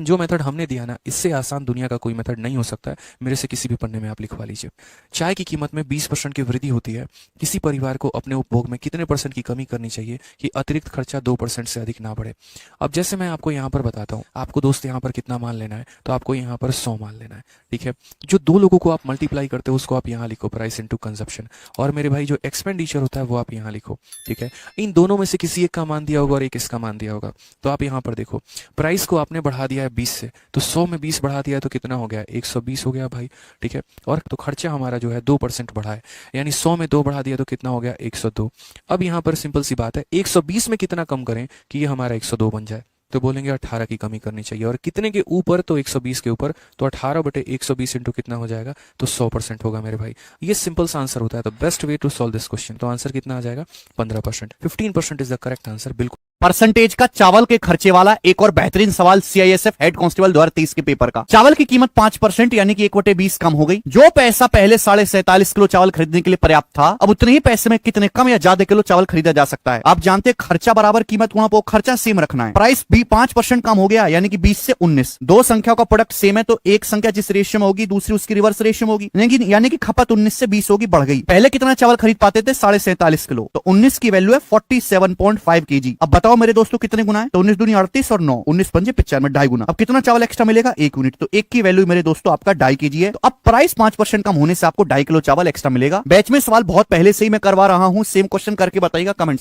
जो मेथड हमने दिया ना, इससे आसान दुनिया का कोई मेथड नहीं हो सकता है। मेरे से किसी भी पन्ने में आप लिखवा लीजिए। चाय की कीमत में 20% की वृद्धि होती है। किसी परिवार को अपने उपभोग में कितने परसेंट की कमी करनी चाहिए कि अतिरिक्त खर्चा 2% से अधिक ना बढ़े। अब जैसे मैं आपको यहाँ पर बताता हूँ, आपको दोस्त यहाँ पर कितना मान लेना है, तो आपको यहाँ पर 100 मान लेना है। ठीक है, जो दो लोगों को आप मल्टीप्लाई करते हो उसको आप यहाँ लिखो, प्राइस इंटू कंजप्शन। और मेरे भाई जो एक्सपेंडिचर होता है वो आप यहाँ लिखो। ठीक है, इन दोनों में से किसी एक का मान दिया होगा और एक इसका मान दिया होगा। तो आप यहाँ पर देखो, प्राइस को आपने बढ़ा दिया है 20 से, तो 100 में 20 बढ़ा दिया है तो कितना हो गया, 120 हो गया भाई। ठीक है, और तो खर्चा हमारा जो है 2% बढ़ा है, यानी 100 में 2 बढ़ा दिया तो कितना हो गया, 102। अब यहाँ पर सिंपल सी बात है, 120 में कितना कम करें कि ये हमारा 102 बन जाए, तो बोलेंगे 18 की कमी करनी चाहिए। और कितने के ऊपर, तो 120 के ऊपर, तो 18 बटे 120 इंटू कितना हो जाएगा, तो 100% होगा मेरे भाई। ये सिंपल सा आंसर होता है। तो best way to solve this question, तो आंसर कितना आ जाएगा, 15%। 15% इज द करेक्ट आंसर, बिल्कुल। परसेंटेज का चावल के खर्चे वाला एक और बेहतरीन सवाल सीआईएसएफ हेड कांस्टेबल 2023 के पेपर का। चावल की कीमत 5% यानी कि 1/20 कम हो गई। जो पैसा पहले 47.5 किलो चावल खरीदने के लिए पर्याप्त था, अब उतने ही पैसे में कितने कम या ज्यादा किलो चावल खरीदा जा सकता है। आप जानते हैं खर्चा बराबर कीमत वहां पर खर्चा सेम रखना है। प्राइस भी 5% कम हो गया यानी कि 20 से 19। दो संख्याओं का प्रोडक्ट सेम है तो एक संख्या जिस रेशियो में होगी दूसरी उसकी रिवर्स रेशियो में होगी, यानी कि खपत 19 से 20 होगी, बढ़ गई। पहले कितना चावल खरीद पाते थे, 47.5 किलो, तो 19 की वैल्यू है 47.5 kg। अब बताओ मेरे दोस्तों कितने गुना है, तो 19 दूनी 38 और 9, 19 पंजे 95, 2.5 गुना। अब कितना चावल एक्स्ट्रा मिलेगा, 1 यूनिट, तो एक की वैल्यू मेरे दोस्तों आपका 2.5 kg है। तो अब प्राइस 5% कम होने से आपको 2.5 किलो चावल एक्स्ट्रा मिलेगा। बैच में सवाल बहुत पहले से ही मैं करवा रहा हूं, सेम क्वेश्चन करके बताइएगा कमेंट।